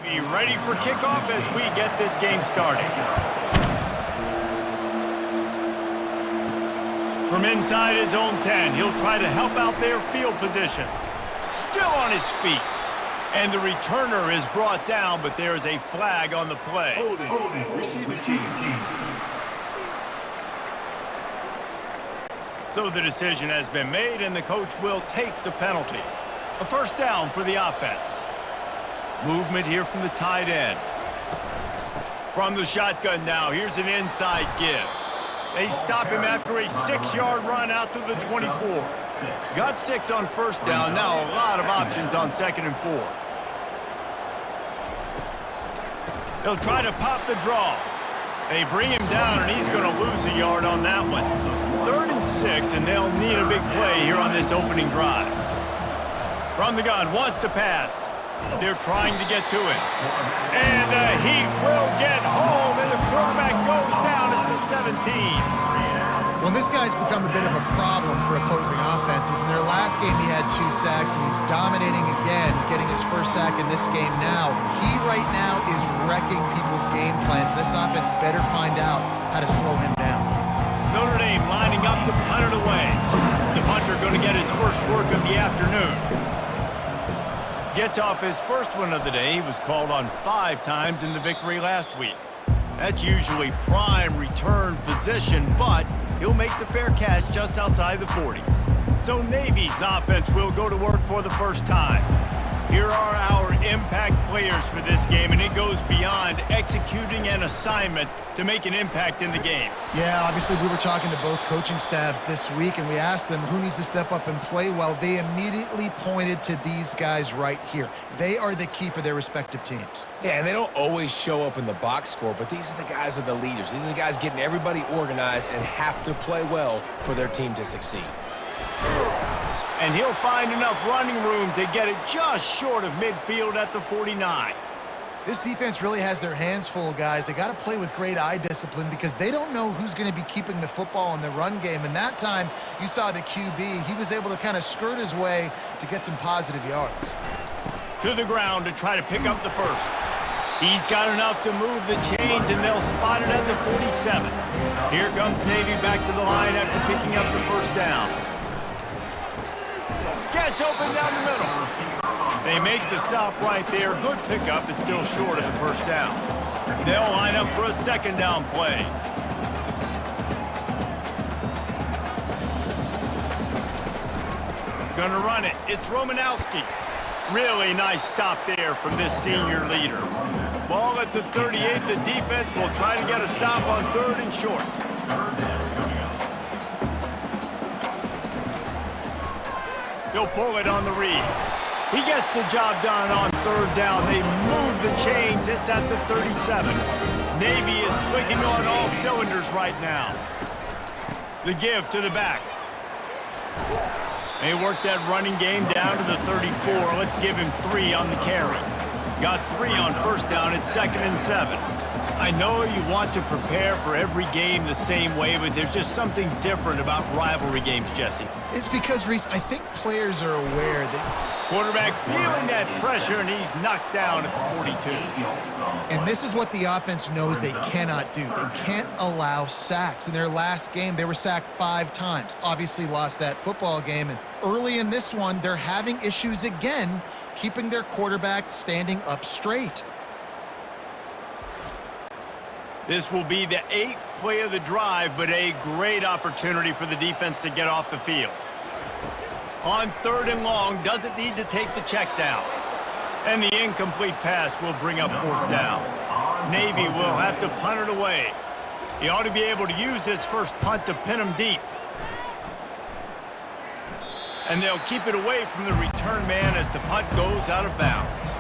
Be ready for kickoff as we get this game started. From inside his own 10, he'll try to help out their field position. Still on his feet. And the returner is brought down, but there is a flag on the play. Holding. Receive the team. So the decision has been made, and the coach will take the penalty. A first down for the offense. Movement here from the tight end. From the shotgun now, here's an inside give. They stop him after a 6-yard run out to the 24. Got 6 on first down, now a lot of options on 2nd and 4. They'll try to pop the draw. They bring him down, and he's going to lose a yard on that one. 3rd and 6, and they'll need a big play here on this opening drive. From the gun, wants to pass. They're trying to get to it. And the heat will get home, and the quarterback goes down at the 17. Well, this guy's become a bit of a problem for opposing offenses. In their last game, he had 2 sacks, and he's dominating again, getting his first sack in this game now. He right now is wrecking people's game plans. This offense better find out how to slow him down. Notre Dame lining up to punt it away. The punter going to get his first work of the afternoon. Gets off his first one of the day. He was called on 5 times in the victory last week. That's usually prime return position, but he'll make the fair catch just outside the 40. So Navy's offense will go to work for the first time. Here are our impact players for this game, and it goes beyond executing an assignment to make an impact in the game. Yeah, obviously we were talking to both coaching staffs this week, and we asked them who needs to step up and play well. They immediately pointed to these guys right here. They are the key for their respective teams. Yeah, and they don't always show up in the box score, but these are the guys who are the leaders. These are the guys getting everybody organized and have to play well for their team to succeed. And he'll find enough running room to get it just short of midfield at the 49. This defense really has their hands full, guys. They got to play with great eye discipline because they don't know who's going to be keeping the football in the run game. And that time, you saw the QB. He was able to kind of skirt his way to get some positive yards. To the ground to try to pick up the first. He's got enough to move the chains, and they'll spot it at the 47. Here comes Navy back to the line after picking up the first down. Gets open down the middle. They make the stop right there. Good pickup. It's still short of the first down. They'll line up for a second down play. Gonna run it. It's Romanowski. Really nice stop there from this senior leader. Ball at the 38. The defense will try to get a stop on 3rd and short. He'll pull it on the read. He gets the job done on 3rd down. They move the chains. It's at the 37. Navy is clicking on all cylinders right now. The give to the back. They work that running game down to the 34. Let's give him 3 on the carry. Got 3 on first down at 2nd and 7. I know you want to prepare for every game the same way, but there's just something different about rivalry games, Jesse. It's because, Reese, I think players are aware that quarterback feeling that pressure, and he's knocked down at the 42. And this is what the offense knows they cannot do. They can't allow sacks. In their last game, they were sacked 5 times. Obviously lost that football game. And early in this one, they're having issues again, keeping their quarterback standing up straight. This will be the 8th play of the drive, but a great opportunity for the defense to get off the field. On 3rd and long, doesn't need to take the check down. And the incomplete pass will bring up 4th down. Navy will have to punt it away. He ought to be able to use this first punt to pin him deep. And they'll keep it away from the return man as the punt goes out of bounds.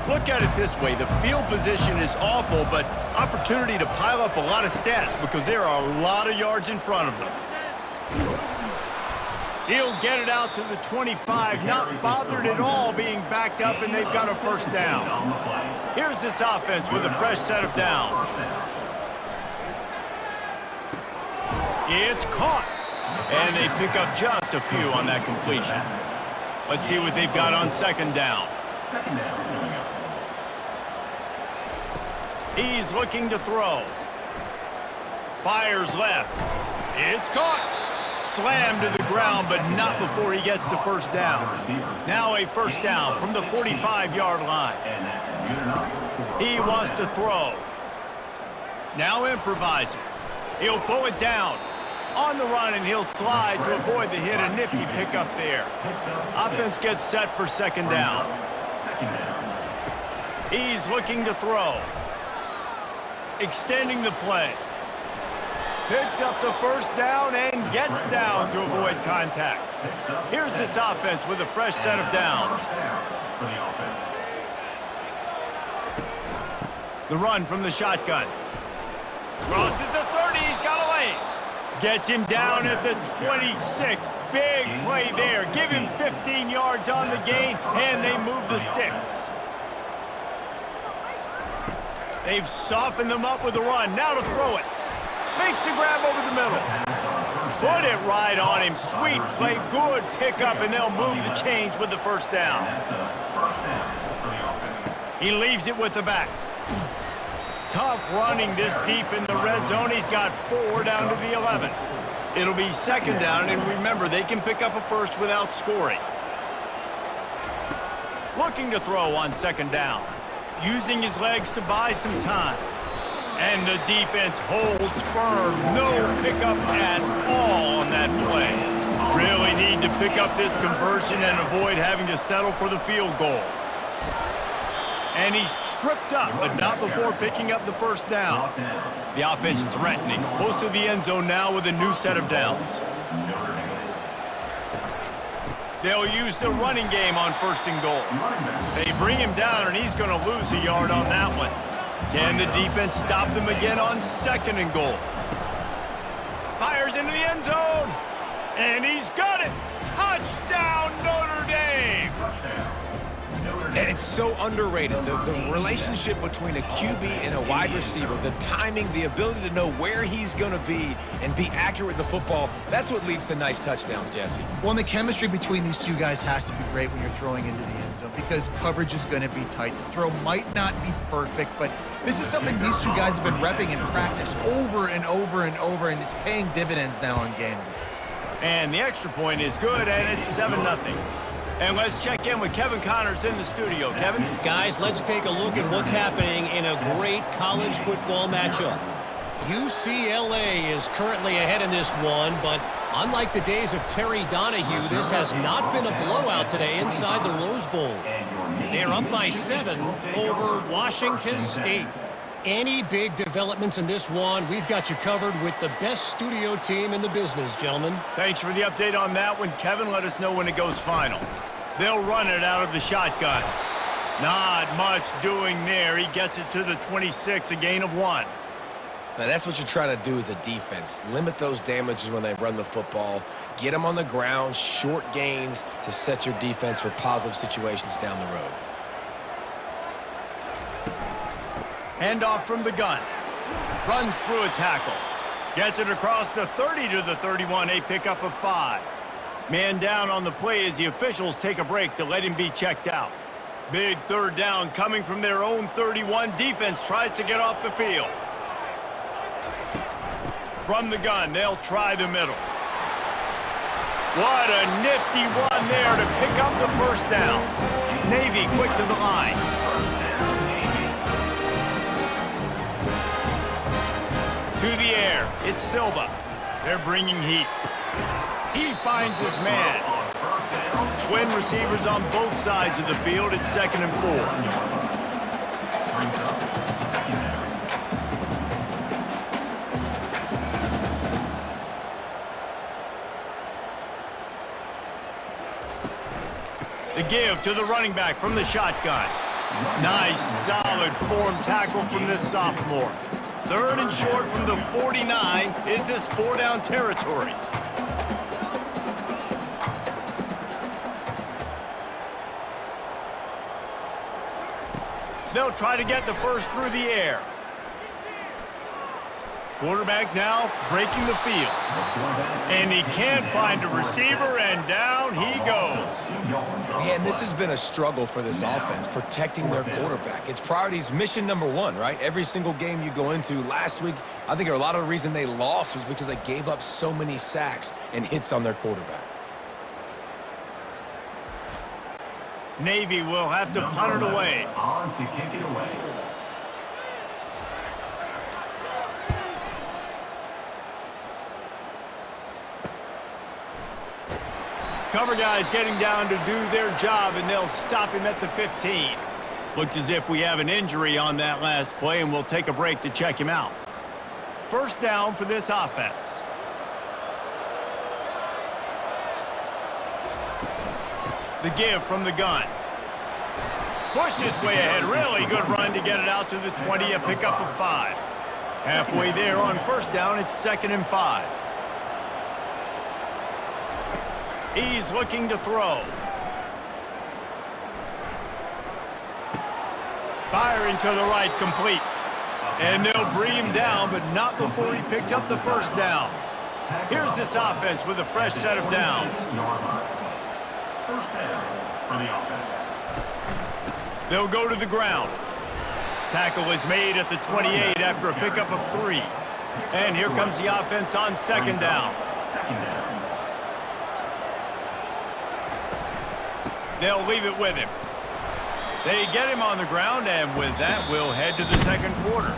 Look at it this way. The field position is awful, but opportunity to pile up a lot of stats because there are a lot of yards in front of them. He'll get it out to the 25, not bothered at all being backed up, and they've got a first down. Here's this offense with a fresh set of downs. It's caught, and they pick up just a few on that completion. Let's see what they've got on 2nd down. He's looking to throw. Fires left. It's caught. Slammed to the ground, but not before he gets the first down. Now a first down from the 45-yard line. He wants to throw. Now improvising. He'll pull it down. On the run, and he'll slide to avoid the hit. A nifty pickup there. Offense gets set for second down. He's looking to throw. Extending the play. Picks up the first down and gets down to avoid contact. Here's this offense with a fresh set of downs. The run from the shotgun. Crosses the 30. He's got a lane. Gets him down at the 26. Big play there. Give him 15 yards on the gain, and they move the sticks. They've softened them up with the run. Now to throw it. Makes the grab over the middle. Put it right on him. Sweet play. Good pickup, and they'll move the chains with the first down. He leaves it with the back. Tough running this deep in the red zone. He's got 4 down to the 11. It'll be second down, and remember, they can pick up a first without scoring. Looking to throw on second down. Using his legs to buy some time. And the defense holds firm. No pickup at all on that play. Really need to pick up this conversion and avoid having to settle for the field goal. And he's tripped up, but not before picking up the first down. The offense threatening, close to the end zone now with a new set of downs. They'll use the running game on first and goal. They bring him down, and he's going to lose a yard on that one. Can the defense stop them again on second and goal? Fires into the end zone, and he's got it. Touchdown, Notre Dame! And it's so underrated. The relationship between a QB and a wide receiver, the timing, the ability to know where he's going to be and be accurate with the football, that's what leads to nice touchdowns, Jesse. Well, and the chemistry between these two guys has to be great when you're throwing into the end zone because coverage is going to be tight. The throw might not be perfect, but this is something these two guys have been repping in practice over and over and over, and it's paying dividends now on game day. And the extra point is good, and it's 7-0. And let's check in with Kevin Connors in the studio. Kevin? Guys, let's take a look at what's happening in a great college football matchup. UCLA is currently ahead in this one, but unlike the days of Terry Donahue, this has not been a blowout today inside the Rose Bowl. They're up by 7 over Washington State. Any big developments in this one, we've got you covered with the best studio team in the business, gentlemen. Thanks for the update on that one, Kevin. Let us know when it goes final. They'll run it out of the shotgun. Not much doing there. He gets it to the 26, a gain of 1. Now, that's what you're trying to do as a defense. Limit those damages when they run the football. Get them on the ground, short gains to set your defense for positive situations down the road. Handoff from the gun. Runs through a tackle. Gets it across the 30 to the 31, a pickup of 5. Man down on the play as the officials take a break to let him be checked out. Big third down coming from their own 31. Defense tries to get off the field. From the gun, they'll try the middle. What a nifty run there to pick up the first down. Navy quick to the line. To the air, it's Silva. They're bringing heat. He finds his man. Twin receivers on both sides of the field. It's 2nd and 4. The give to the running back from the shotgun. Nice, solid form tackle from this sophomore. 3rd and short from the 49. Is this 4-down territory? They'll try to get the first through the air. Quarterback now breaking the field. And he can't find a receiver, and down he goes. Man, this has been a struggle for this offense, protecting their quarterback. It's priorities mission number one, right? Every single game you go into. Last week, I think a lot of the reason they lost was because they gave up so many sacks and hits on their quarterback. Navy will have to punt it away. On to kick it away. Cover guys getting down to do their job, and they'll stop him at the 15. Looks as if we have an injury on that last play, and we'll take a break to check him out. First down for this offense. The give from the gun. Pushed his way ahead. Really good run to get it out to the 20, a pickup of 5. Halfway there on first down, it's 2nd and 5. He's looking to throw. Firing to the right, complete. And they'll bring him down, but not before he picks up the first down. Here's this offense with a fresh set of downs. First down for the offense. They'll go to the ground. Tackle is made at the 28 after a pickup of 3. And here comes the offense on 2nd down. Second down. They'll leave it with him. They get him on the ground, and with that, we'll head to the second quarter.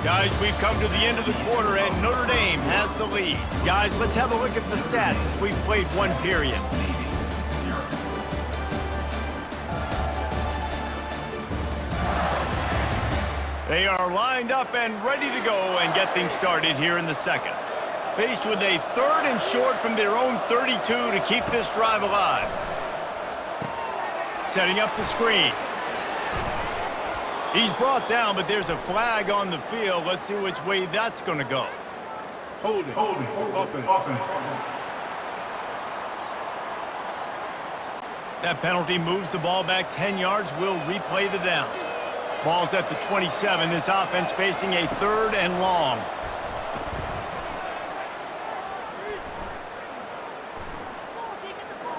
Guys, we've come to the end of the quarter, and Notre Dame has the lead. Guys, let's have a look at the stats as we've played one period. They are lined up and ready to go and get things started here in the second. Faced with a 3rd and short from their own 32 to keep this drive alive. Setting up the screen. He's brought down, but there's a flag on the field. Let's see which way that's going to go. Holding. Offense. That penalty moves the ball back 10 yards. We'll replay the down. Ball's at the 27. This offense facing a 3rd and long.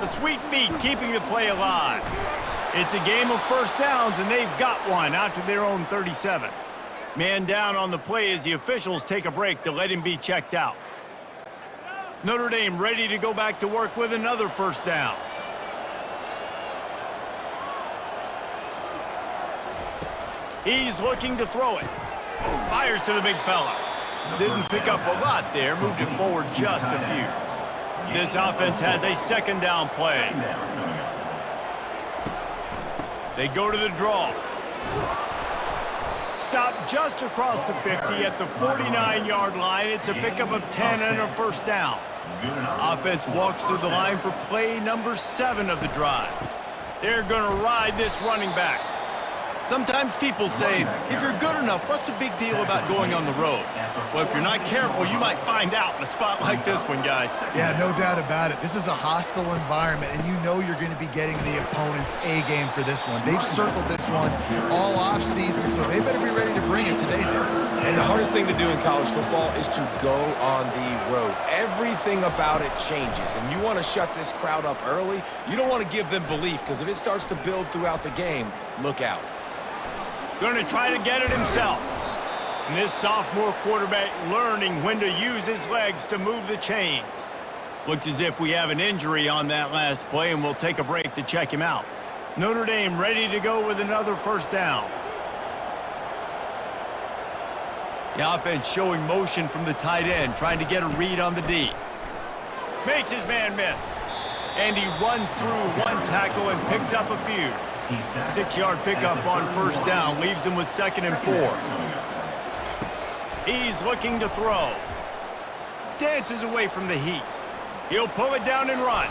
The sweet feet keeping the play alive. It's a game of first downs, and they've got one out to their own 37. Man down on the play as the officials take a break to let him be checked out. Notre Dame ready to go back to work with another first down. He's looking to throw it. Fires to the big fella. Didn't pick up a lot there, moved it forward just a few. This offense has a 2nd down play. They go to the draw. Stop just across the 50 at the 49-yard line. It's a pickup of 10 and a first down. Offense walks through the line for play number 7 of the drive. They're going to ride this running back. Sometimes people say, if you're good enough, what's the big deal about going on the road? Well, if you're not careful, you might find out in a spot like this one, guys. Yeah, no doubt about it. This is a hostile environment, and you know you're going to be getting the opponent's A game for this one. They've circled this one all off season, so they better be ready to bring it today. And the hardest thing to do in college football is to go on the road. Everything about it changes, and you want to shut this crowd up early. You don't want to give them belief, because if it starts to build throughout the game, look out. Going to try to get it himself. And this sophomore quarterback learning when to use his legs to move the chains. Looks as if we have an injury on that last play, and we'll take a break to check him out. Notre Dame ready to go with another first down. The offense showing motion from the tight end, trying to get a read on the D. Makes his man miss. And he runs through one tackle and picks up a few. 6-yard pickup on first down, leaves him with 2nd and 4. He's looking to throw. Dances away from the heat. He'll pull it down and run.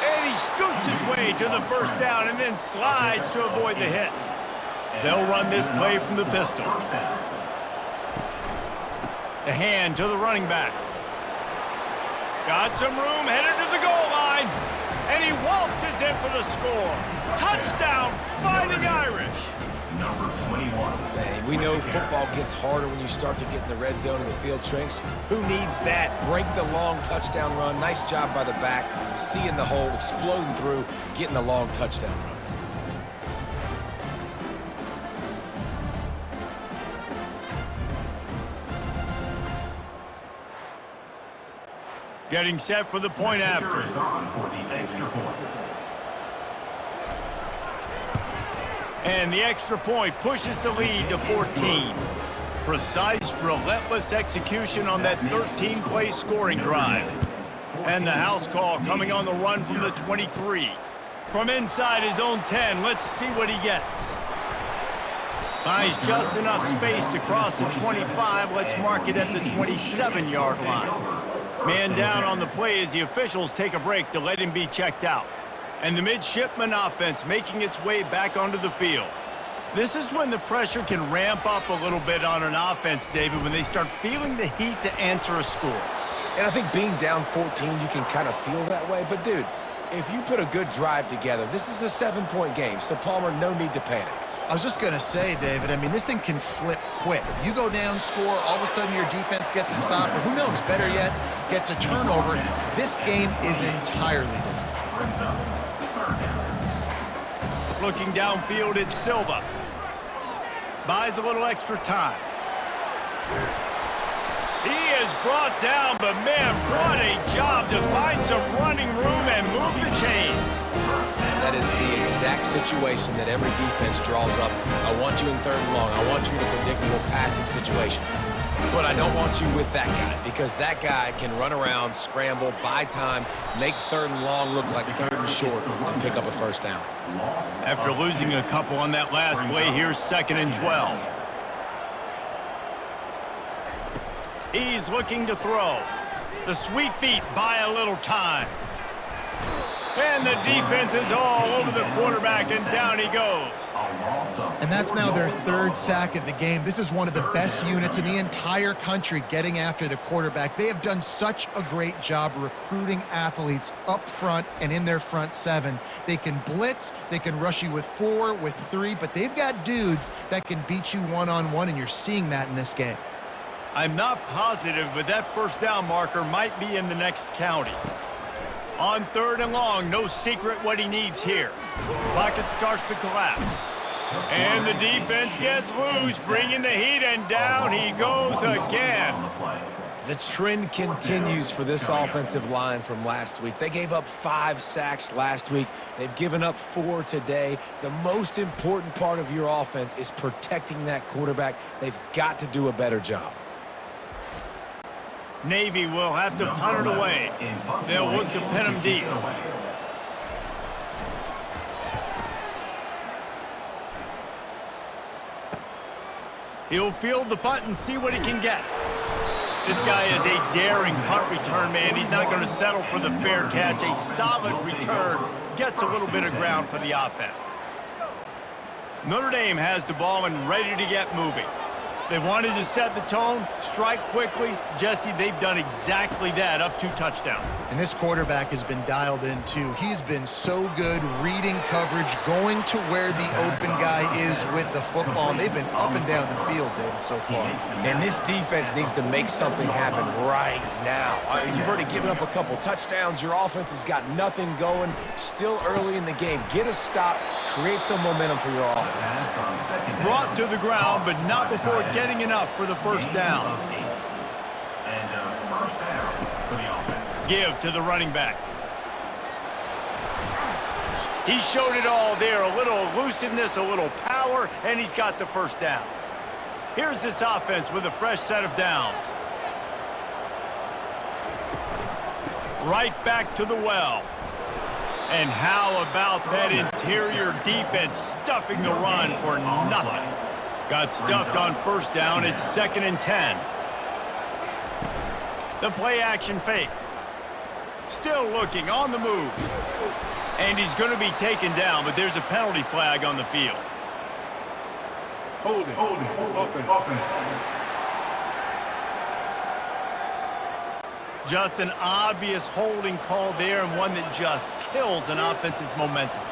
And he scoots his way to the first down and then slides to avoid the hit. They'll run this play from the pistol. The hand to the running back. Got some room, headed to the goal line. And he waltzes in for the score. Touchdown, Fighting Irish. number 21. Man, we know football gets harder when you start to get in the red zone and the field shrinks. Who needs that? Break the long touchdown run. Nice job by the back. Seeing the hole, exploding through, getting the long touchdown run. Getting set for the point after. Is on for the extra point. And the extra point pushes the lead to 14. Precise, relentless execution on that 13-play scoring drive. And the house call coming on the run from the 23. From inside his own 10, let's see what he gets. Finds just enough space to cross the 25. Let's mark it at the 27-yard line. Man down on the play as the officials take a break to let him be checked out. And the midshipman offense making its way back onto the field. This is when the pressure can ramp up a little bit on an offense, David, when they start feeling the heat to answer a score. And I think being down 14, you can kind of feel that way. But, dude, if you put a good drive together, this is a 7-point game. So, Palmer, no need to panic. I was just going to say, David, I mean, this thing can flip quick. You go down, score, all of a sudden your defense gets a stop, or who knows, better yet, gets a turnover. This game is entirely different. Looking downfield, it's Silva. Buys a little extra time. He is brought down, but man, what a job to find some running room and move the chains. That is the exact situation that every defense draws up. I want you in 3rd and long. I want you in a predictable passing situation. But I don't want you with that guy, because that guy can run around, scramble, buy time, make 3rd and long look like 3rd and short, and pick up a first down. After losing a couple on that last play, here's 2nd and 12. He's looking to throw. The sweet feet buy a little time. And the defense is all over the quarterback, and down he goes. And that's now their 3rd sack of the game. This is one of the best units in the entire country getting after the quarterback. They have done such a great job recruiting athletes up front and in their front 7. They can blitz, they can rush you with 4, with 3, but they've got dudes that can beat you one-on-one, and you're seeing that in this game. I'm not positive, but that first down marker might be in the next county. On 3rd and long, no secret what he needs here. Pocket starts to collapse. And the defense gets loose, bringing the heat, and down he goes again. The trend continues for this offensive line from last week. They gave up 5 sacks last week. They've given up 4 today. The most important part of your offense is protecting that quarterback. They've got to do a better job. Navy will have to punt it away. They'll look to pin him deep. He'll field the punt and see what he can get. This guy is a daring punt return man. He's not going to settle for the fair catch. A solid return gets a little bit of ground for the offense. Notre Dame has the ball and ready to get moving. They wanted to set the tone, strike quickly. Jesse, they've done exactly that, up 2 touchdowns. And this quarterback has been dialed in, too. He's been so good reading coverage, going to where the open guy is with the football. And they've been up and down the field, David, so far. And this defense needs to make something happen right now. You've already given up a couple touchdowns. Your offense has got nothing going. Still early in the game. Get a stop. Create some momentum for your offense. Brought to the ground, but not before getting enough for the first down. And first down for the offense. Give to the running back. He showed it all there. A little elusiveness, a little power, and he's got the first down. Here's this offense with a fresh set of downs. Right back to the well. And how about that interior defense stuffing the run for nothing? Got stuffed on first down. It's 2nd and 10. The play action fake. Still looking on the move. And he's going to be taken down, but there's a penalty flag on the field. Hold it. Offense. Just an obvious holding call there, and one that just kills an offense's momentum.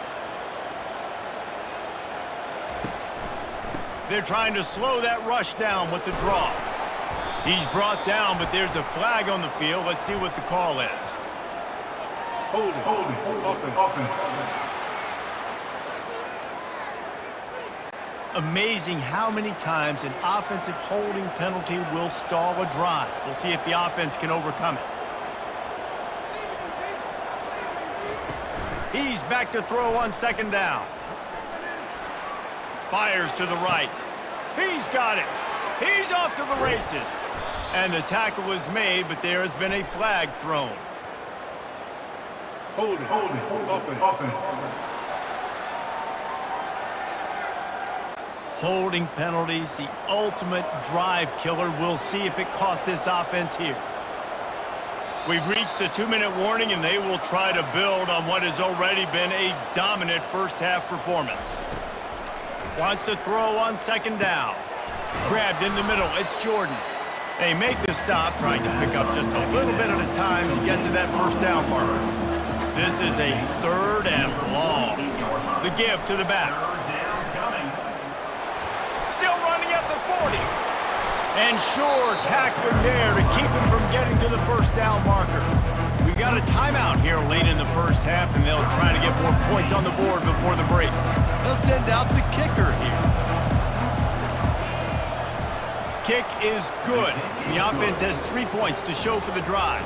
They're trying to slow that rush down with the draw. He's brought down, but there's a flag on the field. Let's see what the call is. Hold it. Offense. Amazing how many times an offensive holding penalty will stall a drive. We'll see if the offense can overcome it. He's back to throw on second down. Fires to the right. He's got it. He's off to the races. And the tackle was made, but there has been a flag thrown. Hold it. Offense. Holding penalties, the ultimate drive killer. We'll see if it costs this offense here. We've reached the 2-minute warning, and they will try to build on what has already been a dominant first-half performance. Wants to throw on second down. Grabbed in the middle. It's Jordan. They make the stop, trying to pick up just a little bit at a time to get to that first down marker. This is a 3rd and long. The give to the back. Still running at the 40. And sure, tackling there to keep him from getting to the first down marker. We got a timeout here late in the first half, and they'll try to get more points on the board before the break. They'll send out the kicker here. Kick is good. The offense has 3 points to show for the drive.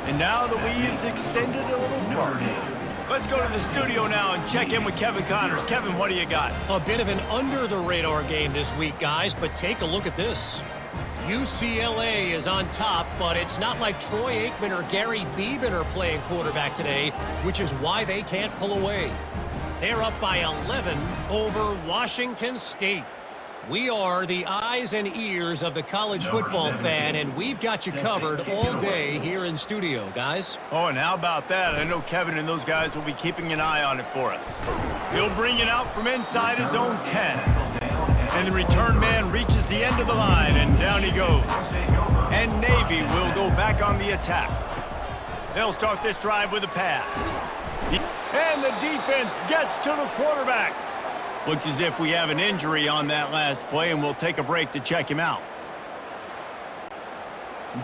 And now the lead is extended a little further. Let's go to the studio now and check in with Kevin Connors. Kevin, what do you got? A bit of an under-the-radar game this week, guys, but take a look at this. UCLA is on top, but it's not like Troy Aikman or Gary Beeman are playing quarterback today, which is why they can't pull away. They're up by 11 over Washington State. We are the eyes and ears of the college football fan, and we've got you covered all day here in studio, guys. Oh, and how about that? I know Kevin and those guys will be keeping an eye on it for us. He'll bring it out from inside his own 10. And the return man reaches the end of the line, and down he goes. And Navy will go back on the attack. They'll start this drive with a pass. And the defense gets to the quarterback. Looks as if we have an injury on that last play, and we'll take a break to check him out.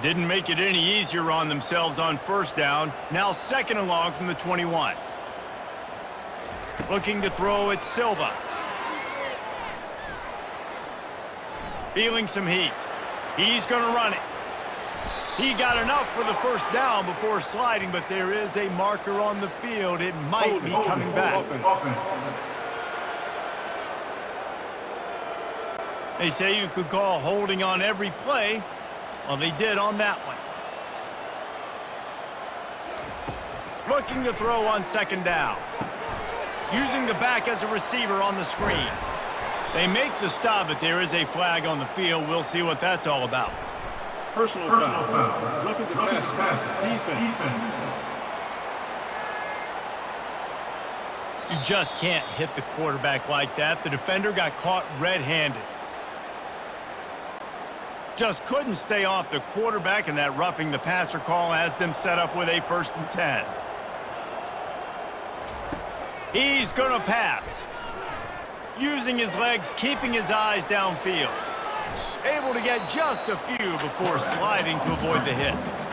Didn't make it any easier on themselves on first down. Now 2nd and long from the 21. Looking to throw at Silva. Feeling some heat. He's going to run it. He got enough for the first down before sliding, but there is a marker on the field. It might be coming back. They say you could call holding on every play. Well, they did on that one. Looking to throw on second down. Using the back as a receiver on the screen. They make the stop, but there is a flag on the field. We'll see what that's all about. Personal foul. Roughing the pass. Defense. You just can't hit the quarterback like that. The defender got caught red-handed. Just couldn't stay off the quarterback, and that roughing the passer call has them set up with a 1st and 10. He's going to pass. Using his legs, keeping his eyes downfield. Able to get just a few before sliding to avoid the hits.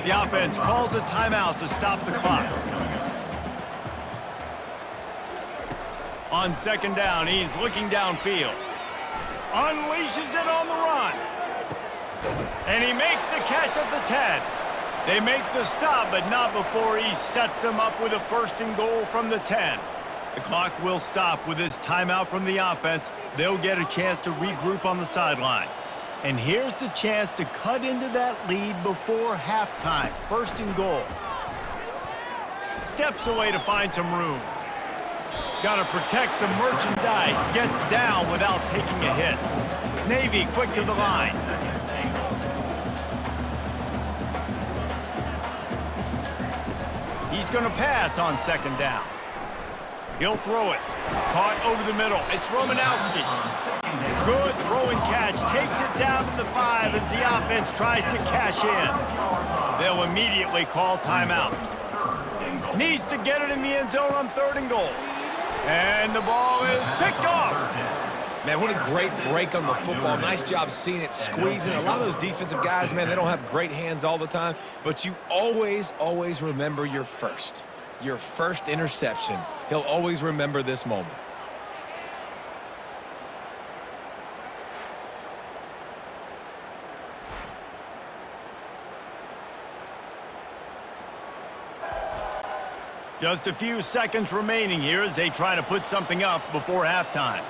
The offense calls a timeout to stop the clock. On second down, he's looking downfield. Unleashes it on the run. And he makes the catch at the 10. They make the stop, but not before he sets them up with a 1st and goal from the 10. The clock will stop with this timeout from the offense. They'll get a chance to regroup on the sideline. And here's the chance to cut into that lead before halftime. 1st and goal. Steps away to find some room. Got to protect the merchandise. Gets down without taking a hit. Navy quick to the line. He's going to pass on second down. He'll throw it. Caught over the middle. It's Romanowski. Good throwing catch. Takes it down to the 5 as the offense tries to cash in. They'll immediately call timeout. Needs to get it in the end zone on 3rd and goal. And the ball is picked off. Man, what a great break on the football. Nice job seeing it, squeezing. A lot of those defensive guys, man, they don't have great hands all the time, but you always, always remember your first interception. He'll always remember this moment. Just a few seconds remaining here as they try to put something up before halftime.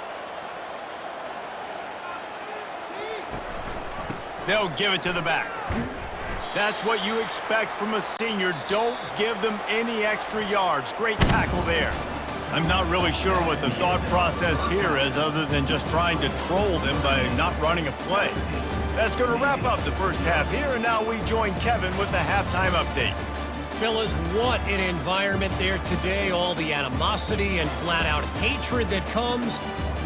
They'll give it to the back. That's what you expect from a senior. Don't give them any extra yards. Great tackle there. I'm not really sure what the thought process here is other than just trying to troll them by not running a play. That's going to wrap up the first half here, and now we join Kevin with the halftime update. Fellas, what an environment there today. All the animosity and flat-out hatred that comes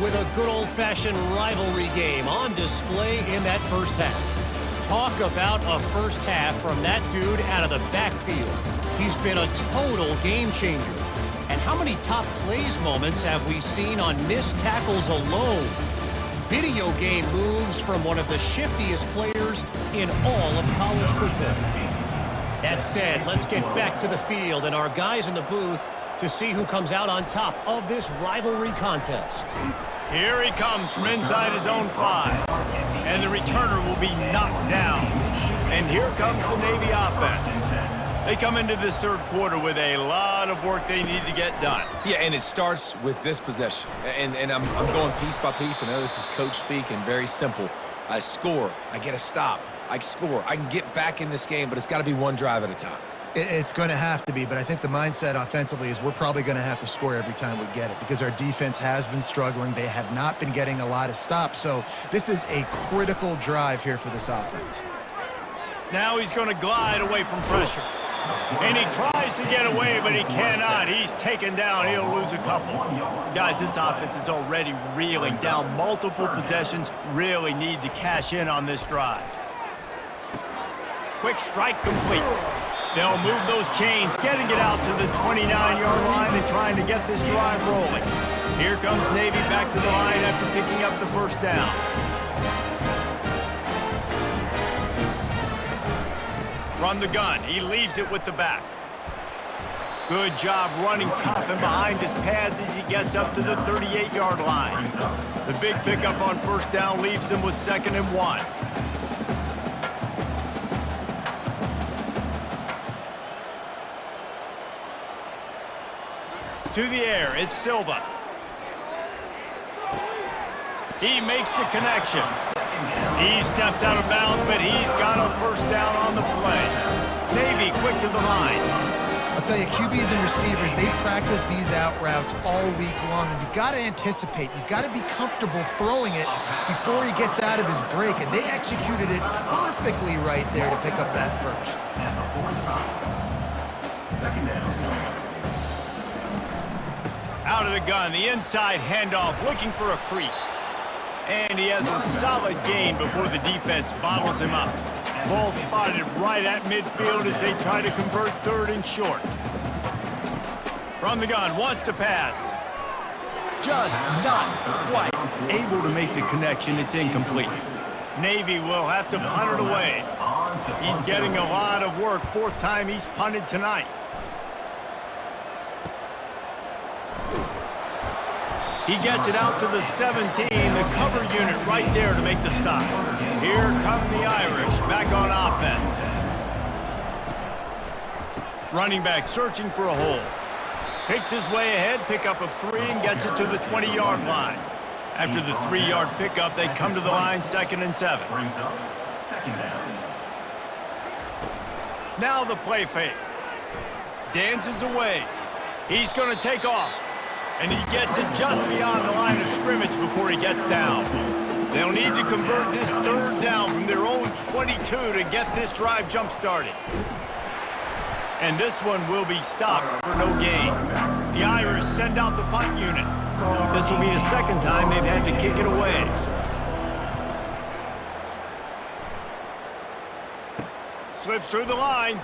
with a good old-fashioned rivalry game on display in that first half. Talk about a first half from that dude out of the backfield. He's been a total game changer. And how many top plays moments have we seen on missed tackles alone? Video game moves from one of the shiftiest players in all of college football. That said, let's get back to the field and our guys in the booth to see who comes out on top of this rivalry contest. Here he comes from inside his own 5. And the returner will be knocked down. And here comes the Navy offense. They come into this third quarter with a lot of work they need to get done. Yeah, and it starts with this possession. And I'm going piece by piece. I know this is coach speak and very simple. I score. I get a stop. I score. I can get back in this game, but it's got to be one drive at a time. It's going to have to be, but I think the mindset offensively is we're probably going to have to score every time we get it because our defense has been struggling. They have not been getting a lot of stops, so this is a critical drive here for this offense. Now he's going to glide away from pressure. And he tries to get away, but he cannot. He's taken down. He'll lose a couple. Guys, this offense is already reeling down multiple possessions. Really need to cash in on this drive. Quick strike complete. They'll move those chains, getting it out to the 29-yard line and trying to get this drive rolling. Here comes Navy back to the line after picking up the first down. From the gun, he leaves it with the back. Good job running tough and behind his pads as he gets up to the 38-yard line. The big pickup on first down leaves them with 2nd and 1. To the air, it's Silva. He makes the connection. He steps out of bounds, but he's got a first down on the play. Navy quick to the line. I'll tell you, QBs and receivers, they practice these out routes all week long, and you've got to anticipate. You've got to be comfortable throwing it before he gets out of his break, and they executed it perfectly right there to pick up that first. Out of the gun, the inside handoff, looking for a crease. And he has a solid gain before the defense bottles him up. Ball spotted right at midfield as they try to convert 3rd and short. From the gun, wants to pass. Just not quite able to make the connection. It's incomplete. Navy will have to punt it away. He's getting a lot of work. 4th time he's punted tonight. He gets it out to the 17, the cover unit right there to make the stop. Here come the Irish, back on offense. Running back searching for a hole. Picks his way ahead, pick up a 3, and gets it to the 20-yard line. After the 3-yard pickup, they come to the line, 2nd and 7. Now the play fake. Dances away. He's going to take off. And he gets it just beyond the line of scrimmage before he gets down. They'll need to convert this 3rd down from their own 22 to get this drive jump-started. And this one will be stopped for no gain. The Irish send out the punt unit. This will be the 2nd time they've had to kick it away. Slips through the line.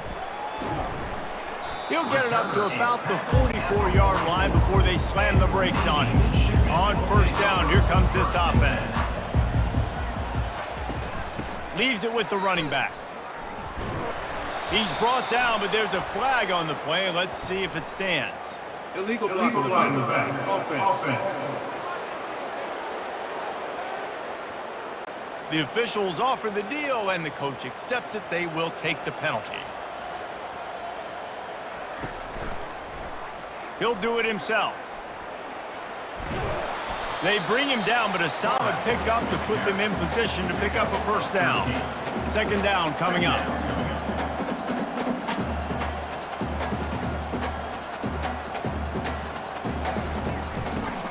He'll get it up to about the 44-yard line before they slam the brakes on him. On first down, here comes this offense. Leaves it with the running back. He's brought down, but there's a flag on the play. Let's see if it stands. Illegal block in the back. Offense. The officials offer the deal, and the coach accepts it. They will take the penalty. He'll do it himself. They bring him down, but a solid pickup to put them in position to pick up a first down. Second down coming up.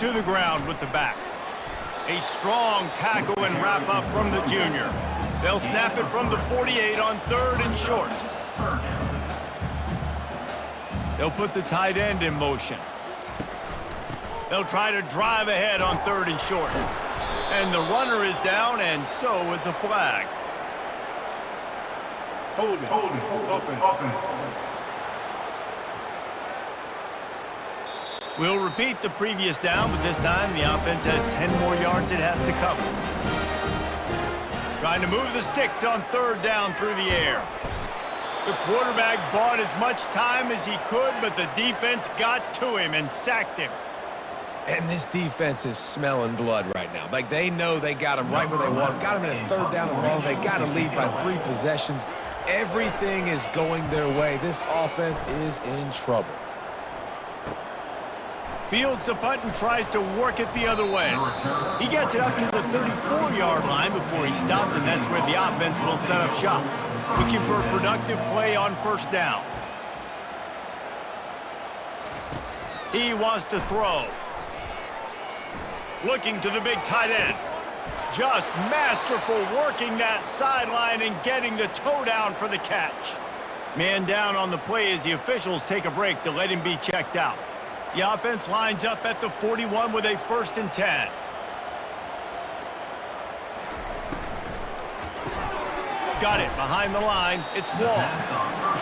To the ground with the back. A strong tackle and wrap up from the junior. They'll snap it from the 48 on third and short. They'll put the tight end in motion. They'll try to drive ahead on third and short. And the runner is down, and so is a flag. Holding. Offense. We'll repeat the previous down, but this time the offense has 10 more yards it has to cover. Trying to move the sticks on third down through the air. The quarterback bought as much time as he could, but the defense got to him and sacked him. And this defense is smelling blood right now. Like, they know they got him right where they want him. Got him in a third down and long. They got to lead by 3 possessions. Everything is going their way. This offense is in trouble. Fields the punt and tries to work it the other way. He gets it up to the 34-yard line before he stopped, and that's where the offense will set up shop. Looking for a productive play on first down. He wants to throw. Looking to the big tight end. Just masterful working that sideline and getting the toe down for the catch. Man down on the play as the officials take a break to let him be checked out. The offense lines up at the 41 with a 1st and 10. Got it behind the line. It's Wall.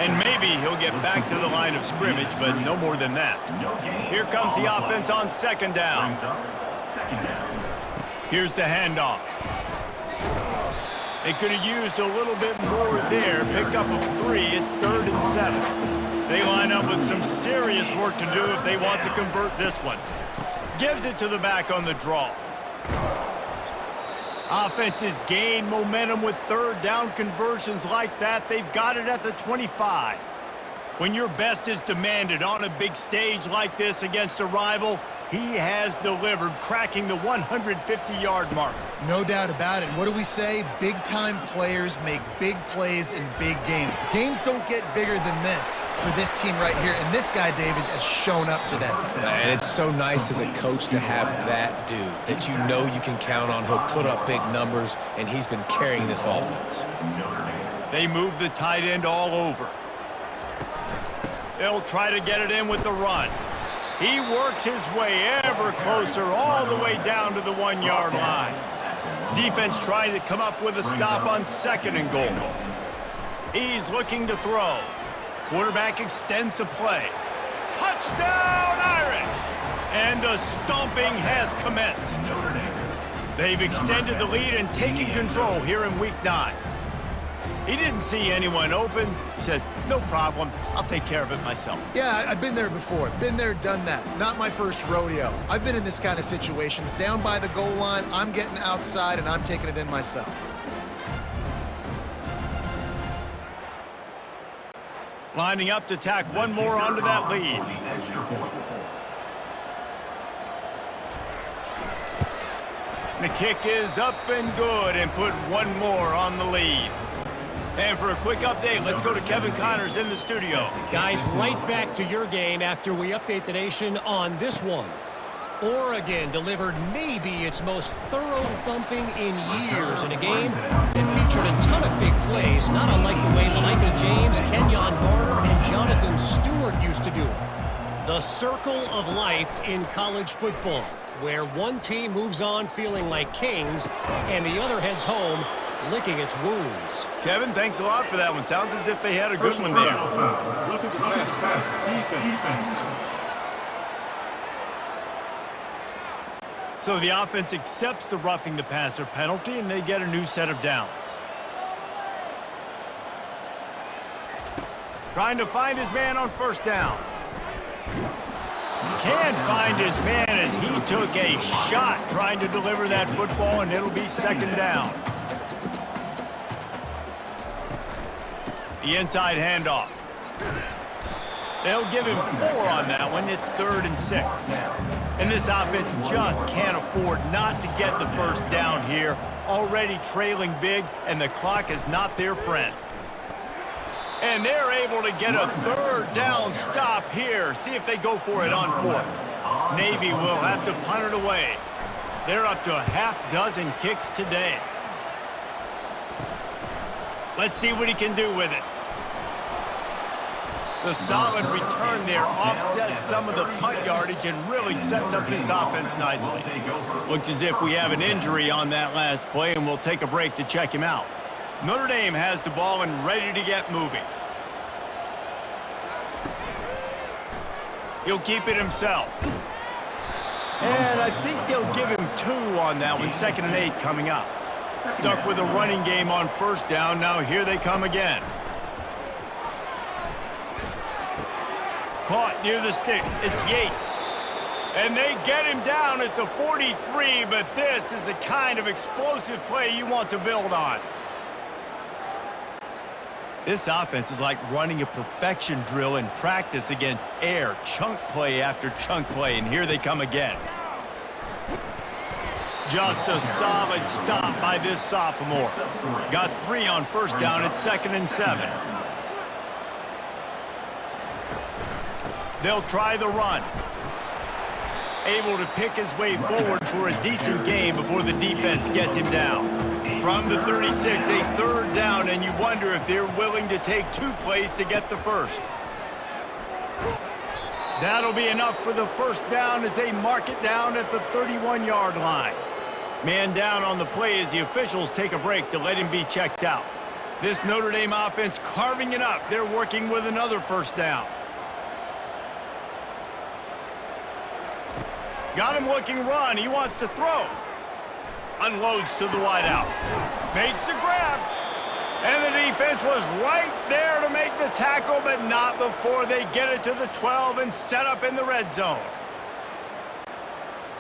And maybe he'll get back to the line of scrimmage, but no more than that. Here comes the offense on second down. Here's the handoff. They could have used a little bit more there. Pick up of 3. It's 3rd and 7. They line up with some serious work to do if they want to convert this one. Gives it to the back on the draw. Offenses gain momentum with third down conversions like that. They've got it at the 25. When your best is demanded on a big stage like this against a rival, he has delivered, cracking the 150-yard mark. No doubt about it. What do we say? Big-time players make big plays in big games. The games don't get bigger than this for this team right here, and this guy, David, has shown up today. And it's so nice as a coach to have that dude that you know you can count on. He'll put up big numbers, and he's been carrying this offense. They move the tight end all over. They'll try to get it in with the run. He works his way ever closer all the way down to the 1-yard line. Defense trying to come up with a stop on 2nd and goal. He's looking to throw. Quarterback extends the play. Touchdown, Irish! And the stomping has commenced. They've extended the lead and taken control here in Week 9. He didn't see anyone open. He said, no problem. I'll take care of it myself. Yeah, I've been there before. Been there, done that. Not my first rodeo. I've been in this kind of situation. Down by the goal line, I'm getting outside, and I'm taking it in myself. Lining up to tack one more onto that lead. The kick is up and good and put one more on the lead. And for a quick update, let's go to Kevin Connors in the studio. Guys, right back to your game after we update the nation on this one. Oregon delivered maybe its most thorough thumping in years in a game that featured a ton of big plays, not unlike the way Michael James, Kenyon Barner, and Jonathan Stewart used to do it. The circle of life in college football, where one team moves on feeling like kings and the other heads home licking its wounds. Kevin, thanks a lot for that one. Sounds as if they had a good one there. Roughing the pass. Defense. So the offense accepts the roughing the passer penalty, and they get a new set of downs. Trying to find his man on first down. Can't find his man as he took a shot trying to deliver that football, and it'll be second down. The inside handoff. They'll give him 4 on that one. It's 3rd and 6. And this offense just can't afford not to get the first down here. Already trailing big, and the clock is not their friend. And they're able to get a 3rd down stop here. See if they go for it on 4th. Navy will have to punt it away. They're up to a half-dozen kicks today. Let's see what he can do with it. The solid return there offsets some of the punt yardage and really sets up this offense nicely. Looks as if we have an injury on that last play, and we'll take a break to check him out. Notre Dame has the ball and ready to get moving. He'll keep it himself. And I think they'll give him 2 on that one. 2nd and 8 coming up. Stuck with a running game on first down. Now here they come again. Caught near the sticks. It's Yates. And they get him down at the 43, but this is the kind of explosive play you want to build on. This offense is like running a perfection drill in practice against air. Chunk play after chunk play, and here they come again. Just a solid stop by this sophomore. Got 3 on first down at 2nd and 7. They'll try the run. Able to pick his way forward for a decent gain before the defense gets him down. From the 36, a 3rd down, and you wonder if they're willing to take 2 plays to get the first. That'll be enough for the first down as they mark it down at the 31-yard line. Man down on the play as the officials take a break to let him be checked out. This Notre Dame offense carving it up. They're working with another first down. Got him looking run. He wants to throw. Unloads to the wideout. Makes the grab. And the defense was right there to make the tackle, but not before they get it to the 12 and set up in the red zone.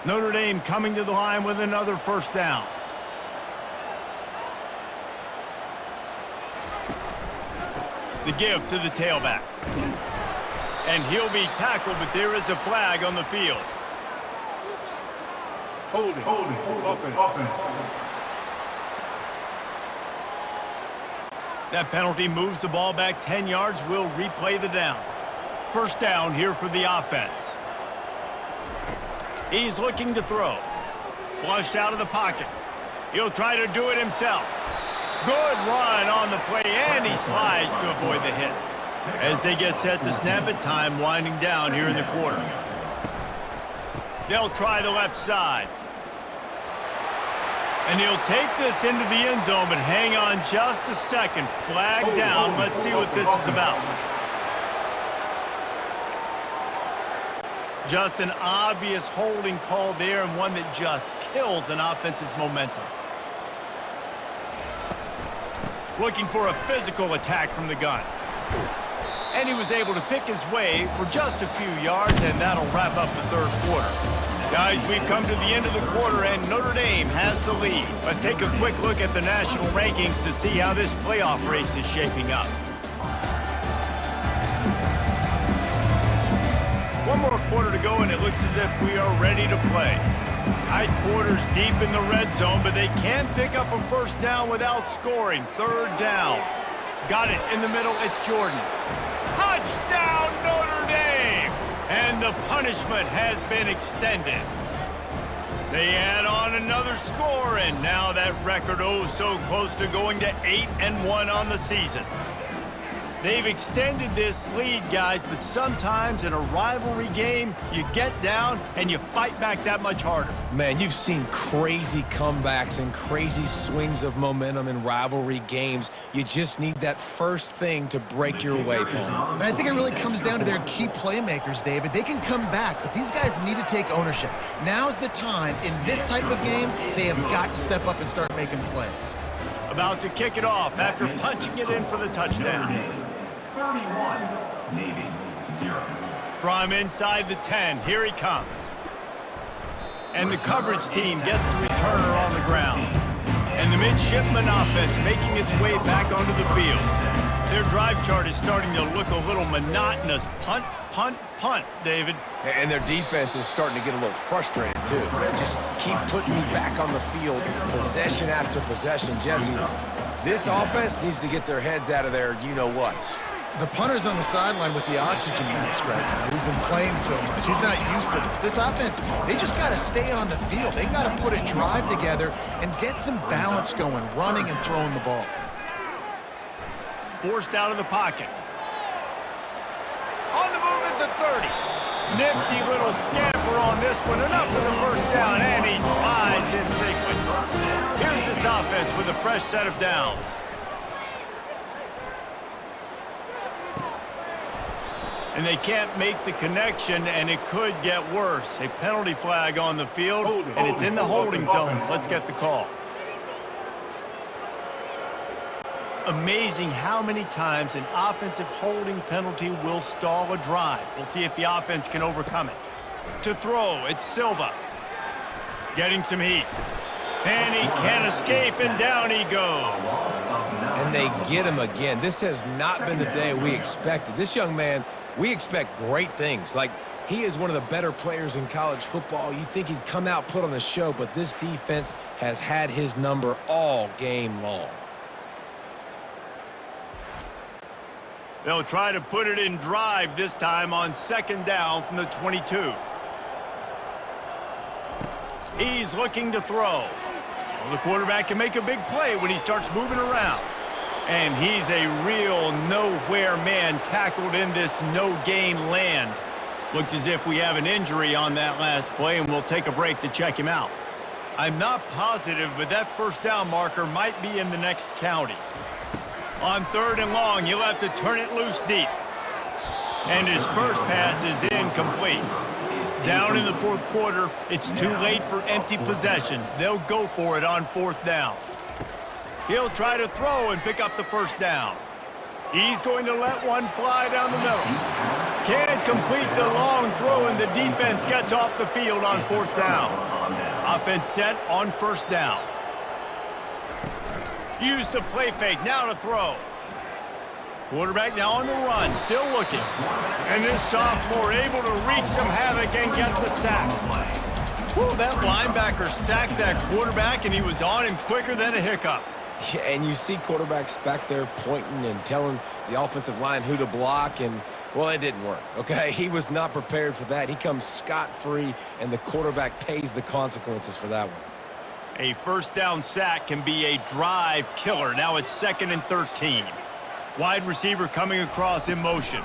Notre Dame coming to the line with another first down. The give to the tailback. And he'll be tackled, but there is a flag on the field. Holding. Offense. That penalty moves the ball back 10 yards. We'll replay the down. First down here for the offense. He's looking to throw. Flushed out of the pocket. He'll try to do it himself. Good run on the play, and he slides to avoid the hit. As they get set to snap it, time winding down here in the quarter. They'll try the left side. And he'll take this into the end zone, but hang on just a second. Flag down. Let's see what this is about. Just an obvious holding call there, and one that just kills an offense's momentum. Looking for a physical attack from the gun. And he was able to pick his way for just a few yards, and that'll wrap up the 3rd quarter. Guys, we've come to the end of the quarter, and Notre Dame has the lead. Let's take a quick look at the national rankings to see how this playoff race is shaping up. One more quarter to go, and it looks as if we are ready to play. Tight quarters deep in the red zone, but they can't pick up a first down without scoring. 3rd down. Got it in the middle. It's Jordan. Touchdown, Notre Dame! And the punishment has been extended. They add on another score, and now that record so close to going to 8-1 on the season. They've extended this lead, guys, but sometimes in a rivalry game, you get down and you fight back that much harder. Man, you've seen crazy comebacks and crazy swings of momentum in rivalry games. You just need that first thing to break your way, Paul. And I think it really comes down to their key playmakers, David. They can come back, but these guys need to take ownership. Now's the time. In this type of game, they have got to step up and start making plays. About to kick it off after punching it in for the touchdown. 31, Navy, 0. From inside the 10, here he comes. And the coverage team gets the returner on the ground. And the midshipman offense making its way back onto the field. Their drive chart is starting to look a little monotonous. Punt, punt, punt, David. And their defense is starting to get a little frustrated, too. They just keep putting me back on the field, possession after possession. Jesse, this offense needs to get their heads out of their you-know-whats. The punter's on the sideline with the oxygen mask right now. He's been playing so much. He's not used to this. This offense, they just got to stay on the field. They got to put a drive together and get some balance going, running and throwing the ball. Forced out of the pocket. On the move at the 30. Nifty little scamper on this one. Enough for the first down, and he slides in safely. Here's this offense with a fresh set of downs. And they can't make the connection, and it could get worse. A penalty flag on the field, and it's in the holding zone. Let's get the call. Amazing how many times an offensive holding penalty will stall a drive. We'll see if the offense can overcome it. To throw, it's Silva. Getting some heat. And he can't escape, and down he goes. And they get him again. This has not been the day we expected. This young man, we expect great things. Like, he is one of the better players in college football. You think he'd come out, put on a show, but this defense has had his number all game long. They'll try to put it in drive this time on second down from the 22. He's looking to throw. Well, the quarterback can make a big play when he starts moving around. And he's a real nowhere man tackled in this no-gain land. Looks as if we have an injury on that last play, and we'll take a break to check him out. I'm not positive, but that first down marker might be in the next county. On third and long, he'll have to turn it loose deep. And his first pass is incomplete. Down in the fourth quarter, it's too late for empty possessions. They'll go for it on fourth down. He'll try to throw and pick up the first down. He's going to let one fly down the middle. Can't complete the long throw, and the defense gets off the field on fourth down. Offense set on first down. Use the play fake, now to throw. Quarterback now on the run, still looking. And this sophomore able to wreak some havoc and get the sack. Whew, that linebacker sacked that quarterback, and he was on him quicker than a hiccup. Yeah, and you see quarterbacks back there pointing and telling the offensive line who to block, and, well, it didn't work, okay? He was not prepared for that. He comes scot-free, and the quarterback pays the consequences for that one. A first down sack can be a drive killer. Now it's 2nd and 13. Wide receiver coming across in motion.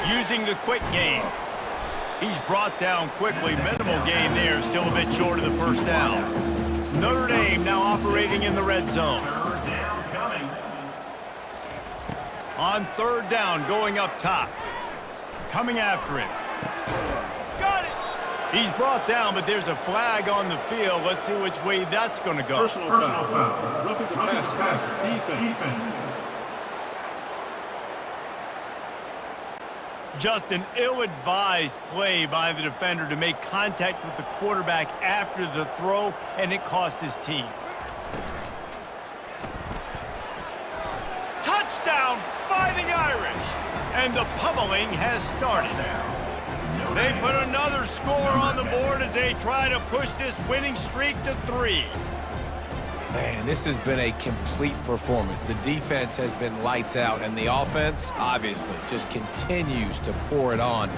Using the quick game. He's brought down quickly. Minimal gain there. Still a bit short of the first down. Notre Dame now operating in the red zone. On third down, going up top. Coming after him. Got it! He's brought down, but there's a flag on the field. Let's see which way that's going to go. Personal foul. Roughing the passer. Defense. Just an ill-advised play by the defender to make contact with the quarterback after the throw, and it cost his team. Touchdown, Fighting Irish! And the pummeling has started. They put another score on the board as they try to push this winning streak to 3. Man, this has been a complete performance. The defense has been lights out, and the offense, obviously, just continues to pour it on.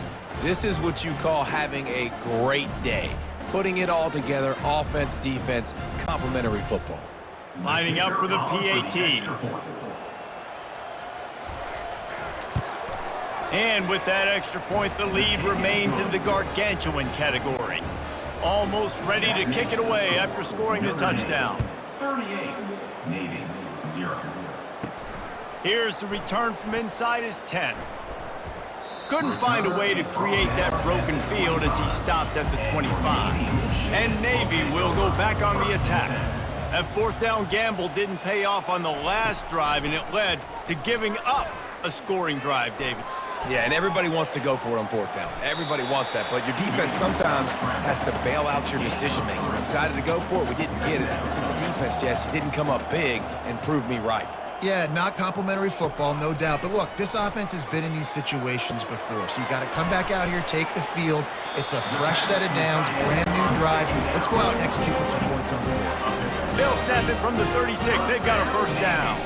This is what you call having a great day. Putting it all together, offense, defense, complementary football. lining up for the PAT. And with that extra point, the lead remains in the gargantuan category. Almost ready to kick it away after scoring the touchdown. 38, Navy, 0. Here's the return from inside his 10. Couldn't find a way to create that broken field as he stopped at the 25. And Navy will go back on the attack. That fourth down gamble didn't pay off on the last drive, and it led to giving up a scoring drive, David. Yeah, and everybody wants to go for it on fourth down. Everybody wants that, but your defense sometimes has to bail out your decision-making. We decided to go for it. We didn't get it. But the defense, Jesse, didn't come up big and prove me right. Yeah, not complimentary football, no doubt. But look, this offense has been in these situations before. So you got to come back out here, take the field. It's a fresh set of downs, brand new drive. Let's go out and execute with some points on the board. They'll snap it from the 36. They've got a first down.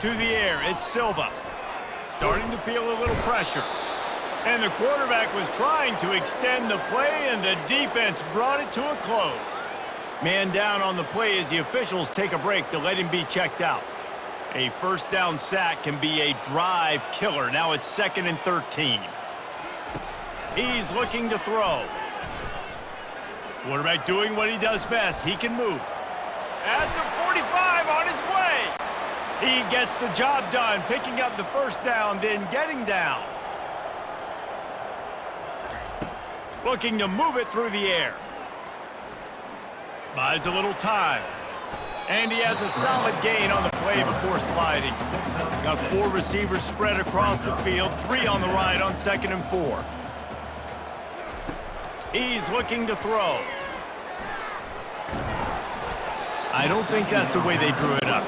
To the air, it's Silva. Starting to feel a little pressure. And the quarterback was trying to extend the play, and the defense brought it to a close. Man down on the play as the officials take a break to let him be checked out. A first down sack can be a drive killer. Now it's 2nd and 13. He's looking to throw. Quarterback doing what he does best. He can move. At the 45 on his way. He gets the job done, picking up the first down, then getting down. Looking to move it through the air. Buys a little time. And he has a solid gain on the play before sliding. Got 4 receivers spread across the field, 3 on the right on 2nd and 4. He's looking to throw. I don't think that's the way they drew it up.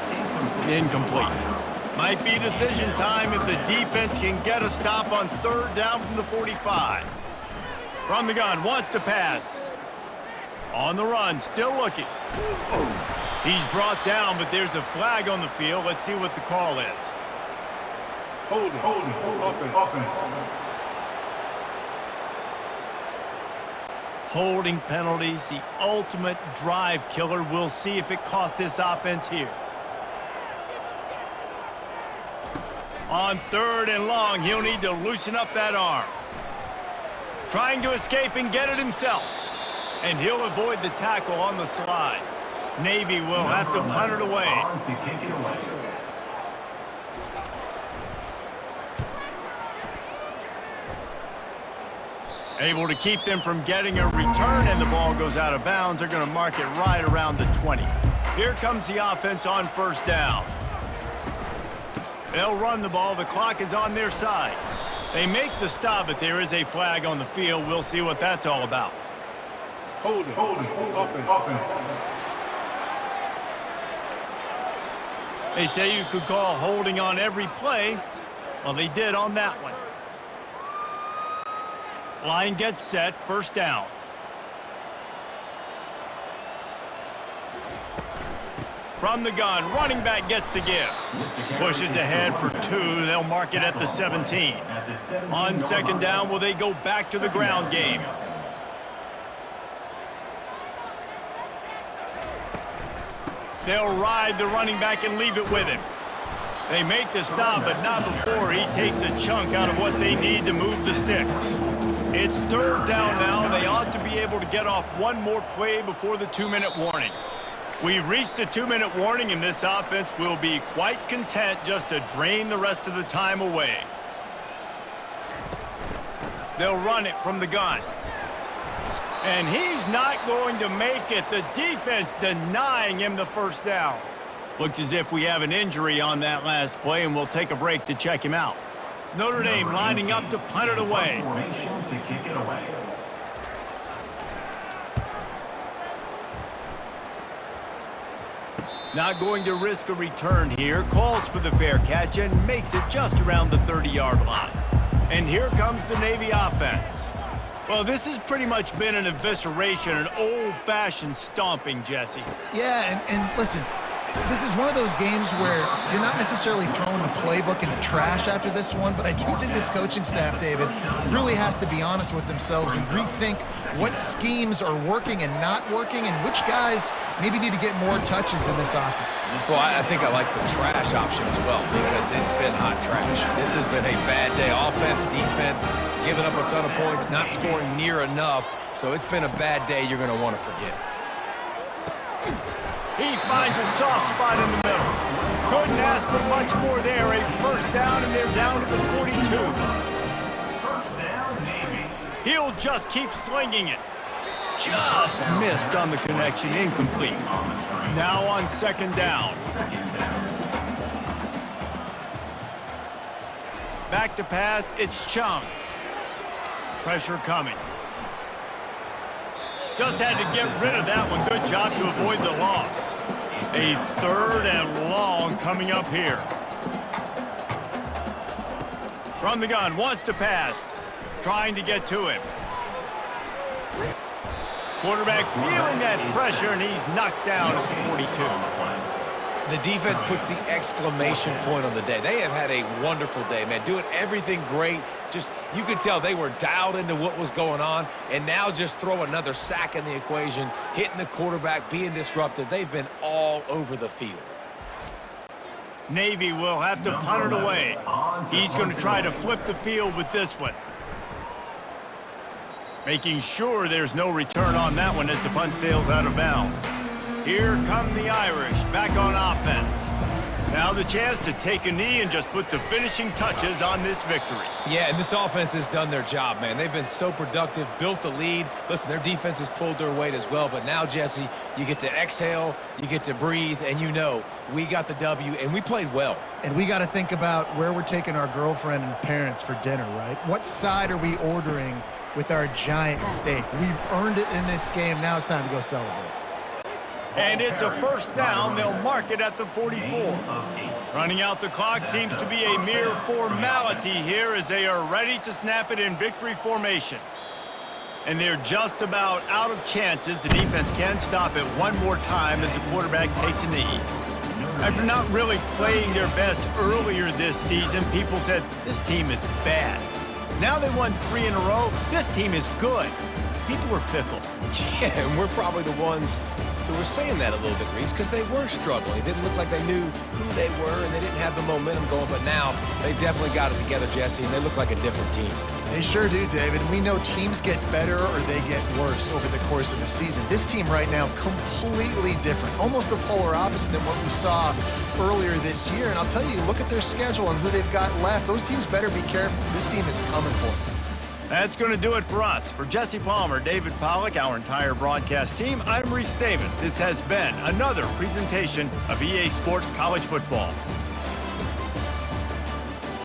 Incomplete. Might be decision time if the defense can get a stop on 3rd down from the 45. From the gun, wants to pass. On the run, still looking. He's brought down, but there's a flag on the field. Let's see what the call is. Holding, offense. Holding penalties, the ultimate drive killer. We'll see if it costs this offense here. On 3rd and long, he'll need to loosen up that arm. Trying to escape and get it himself. And he'll avoid the tackle on the slide. Navy will have to punt it away. To kick it away. Able to keep them from getting a return, and the ball goes out of bounds. They're going to mark it right around the 20. Here comes the offense on 1st down. They'll run the ball. The clock is on their side. They make the stop, but there is a flag on the field. We'll see what that's all about. Holding, offense. They say you could call holding on every play. Well, they did on that one. Line gets set, 1st down. From the gun, running back gets to give. Pushes ahead for 2. They'll mark it at the 17. On 2nd down, will they go back to the ground game? They'll ride the running back and leave it with him. They make the stop, but not before he takes a chunk out of what they need to move the sticks. It's 3rd down now. They ought to be able to get off one more play before the 2-minute warning. We've reached the 2-minute warning, and this offense will be quite content just to drain the rest of the time away. They'll run it from the gun. And he's not going to make it. The defense denying him the 1st down. Looks as if we have an injury on that last play, and we'll take a break to check him out. Notre Dame lining up to punt it away. Formation to kick it away. Not going to risk a return here. Calls for the fair catch and makes it just around the 30-yard line. And here comes the Navy offense. Well, this has pretty much been an evisceration, an old-fashioned stomping, Jesse. Yeah, and listen, This is one of those games where you're not necessarily throwing the playbook in the trash after this one, but I do think this coaching staff, David, really has to be honest with themselves and rethink what schemes are working and not working and which guys maybe need to get more touches in this offense. Well, I think I like the trash option as well because it's been hot trash. This has been a bad day. Offense, defense, giving up a ton of points, not scoring near enough. So it's been a bad day you're going to want to forget. He finds a soft spot in the middle. Couldn't ask for much more there. A first down, and they're down to the 42. First down, Navy. He'll just keep slinging it. Just missed on the connection, incomplete. Now on second down. Back to pass, it's Chung. Pressure coming. Just had to get rid of that one. Good job to avoid the loss. A third and long coming up here. From the gun, wants to pass. Trying to get to him. Quarterback feeling that pressure, and he's knocked down at the 42. The defense puts the exclamation point on the day. They have had a wonderful day, man. Doing everything great. Just, you could tell they were dialed into what was going on, and now just throw another sack in the equation, hitting the quarterback, being disruptive. They've been all over the field. Navy will have to punt it away. He's going to try to flip the field with this one. Making sure there's no return on that one as the punt sails out of bounds. Here come the Irish, back on offense. Now the chance to take a knee and just put the finishing touches on this victory. Yeah, and this offense has done their job, man. They've been so productive, built the lead. Listen, their defense has pulled their weight as well, but now, Jesse, you get to exhale, you get to breathe, and you know we got the W, and we played well. And we got to think about where we're taking our girlfriend and parents for dinner, right? What side are we ordering with our giant steak? We've earned it in this game. Now it's time to go celebrate. And it's a first down. They'll mark it at the 44. Running out the clock seems to be a mere formality here as they are ready to snap it in victory formation. And they're just about out of chances. The defense can stop it one more time as the quarterback takes a knee. After not really playing their best earlier this season, people said, this team is bad. Now they won 3 in a row. This team is good. People are fickle. Yeah, and we're probably the ones who were saying that a little bit, Reese, because they were struggling. It didn't look like they knew who they were, and they didn't have the momentum going. But now they definitely got it together, Jesse, and they look like a different team. They sure do, David. We know teams get better or they get worse over the course of a season. This team right now, completely different. Almost the polar opposite than what we saw earlier this year. And I'll tell you, look at their schedule and who they've got left. Those teams better be careful. This team is coming for them. That's going to do it for us. For Jesse Palmer, David Pollack, our entire broadcast team, I'm Reese Davis. This has been another presentation of EA Sports College Football.